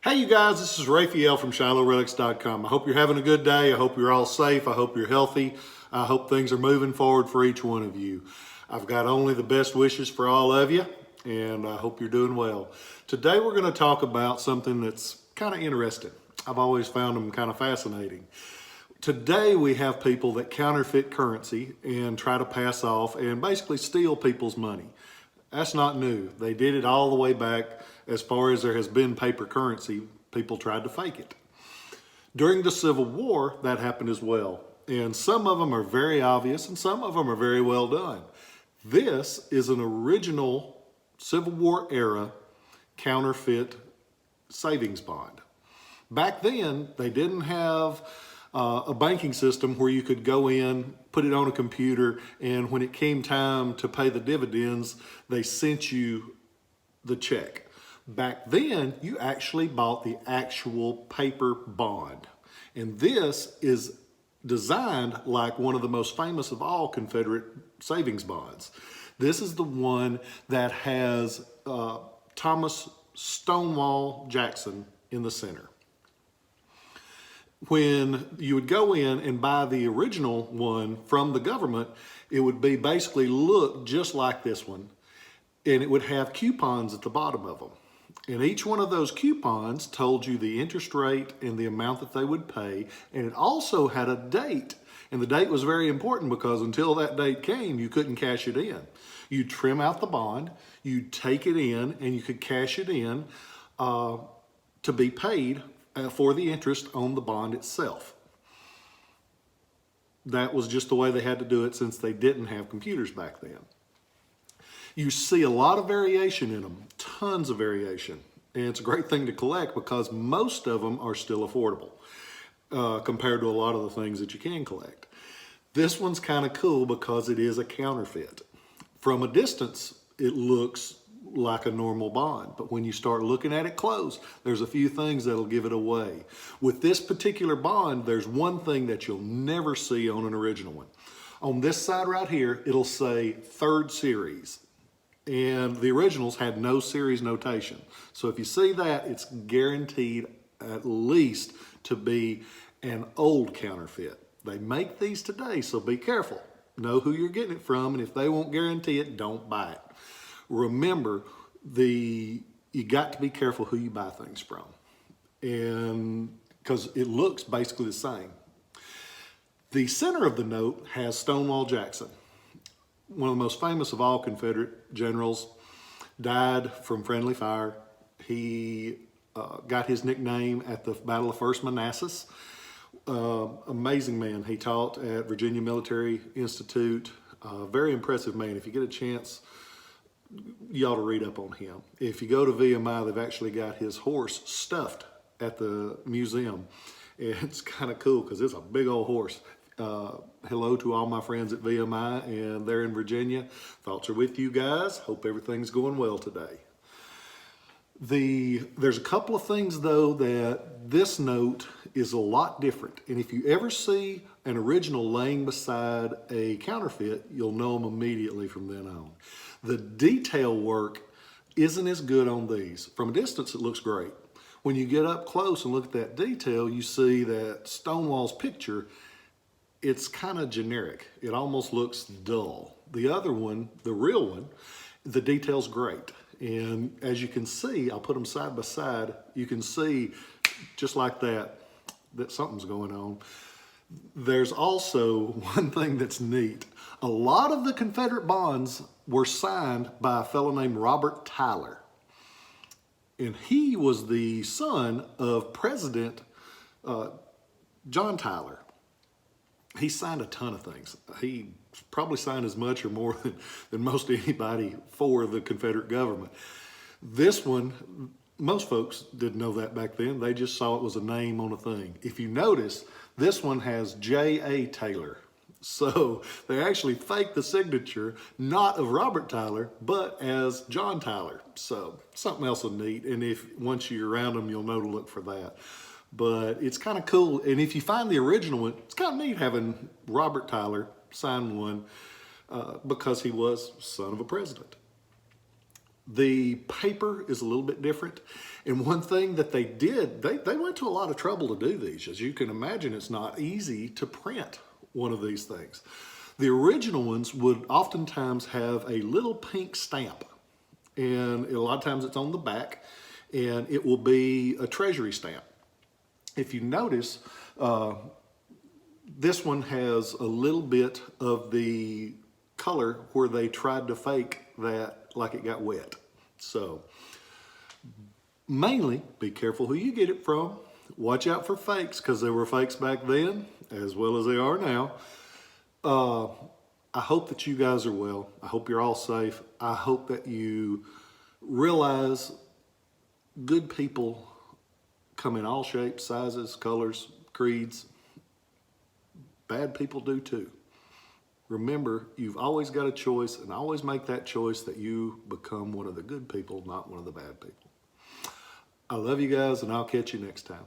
Hey you guys, this is Rafael from Relics.com. I hope you're having a good day. I hope you're all safe. I hope you're healthy. I hope things are moving forward for each one of you. I've got only the best wishes for all of you, and I hope you're doing well. Today we're going to talk about something that's kind of interesting. I've always found them kind of fascinating. Today we have people that counterfeit currency and try to pass off and basically steal people's money. That's not new. They did it all the way back as far as there has been paper currency. People tried to fake it. During the Civil War, that happened as well. And some of them are very obvious and some of them are very well done. This is an original Civil War era counterfeit savings bond. Back then, they didn't have a banking system where you could go in, put it on a computer, and when it came time to pay the dividends, they sent you the check. Back then, you actually bought the actual paper bond. And this is designed like one of the most famous of all Confederate savings bonds. This is the one that has Thomas Stonewall Jackson in the center. When you would go in and buy the original one from the government, it would be basically look just like this one, and it would have coupons at the bottom of them. And each one of those coupons told you the interest rate and the amount that they would pay, and it also had a date. And the date was very important because until that date came, you couldn't cash it in. You'd trim out the bond, you'd take it in, and you could cash it in to be paid for the interest on the bond itself. That was just the way they had to do it since they didn't have computers back then. You see a lot of variation in them, tons of variation. And it's a great thing to collect because most of them are still affordable compared to a lot of the things that you can collect. This one's kind of cool because it is a counterfeit. From a distance, it looks like a normal bond, but when you start looking at it close, there's a few things that'll give it away. With this particular bond, there's one thing that you'll never see on an original one. On this side right here, it'll say third series, and the originals had no series notation. So if you see that, it's guaranteed at least to be an old counterfeit. They make these today, so be careful. Know who you're getting it from, and if they won't guarantee it, don't buy it. Remember, you got to be careful who you buy things from, and because it looks basically the same. The center of the note has Stonewall Jackson, one of the most famous of all Confederate generals, died from friendly fire. He got his nickname at the Battle of First Manassas. Amazing man. He taught at Virginia Military Institute. Very impressive man. If you get a chance, you ought to read up on him. If you go to VMI, they've actually got his horse stuffed at the museum. It's kind of cool because it's a big old horse. Hello to all my friends at VMI, and they're in Virginia. Thoughts are with you guys. Hope everything's going well today. There's a couple of things though that this note is a lot different. And if you ever see an original laying beside a counterfeit, you'll know them immediately from then on. The detail work isn't as good on these. From a distance, it looks great. When you get up close and look at that detail, you see that Stonewall's picture, it's kind of generic. It almost looks dull. The other one, the real one, the detail's great. And as you can see, I'll put them side by side, you can see just like that something's going on. There's also one thing that's neat. A lot of the Confederate bonds were signed by a fellow named Robert Tyler. And he was the son of President John Tyler. He signed a ton of things. He probably signed as much or more than most anybody for the Confederate government. This one, most folks didn't know that back then. They just saw it was a name on a thing. If you notice, this one has J.A. Taylor. So they actually faked the signature, not of Robert Tyler, but as John Tyler. So something else neat. And once you're around them, you'll know to look for that. But it's kind of cool. And if you find the original one, it's kind of neat having Robert Tyler sign one because he was son of a president. The paper is a little bit different. And one thing that they did, they went to a lot of trouble to do these. As you can imagine, it's not easy to print one of these things. The original ones would oftentimes have a little pink stamp. And a lot of times it's on the back, and it will be a treasury stamp. If you notice, this one has a little bit of the color where they tried to fake that like it got wet. So mainly be careful who you get it from. Watch out for fakes, because there were fakes back then as well as they are now. I hope that you guys are well. I hope you're all safe. I hope that you realize good people come in all shapes, sizes, colors, creeds. Bad people do too. Remember, you've always got a choice, and always make that choice that you become one of the good people, not one of the bad people. I love you guys, and I'll catch you next time.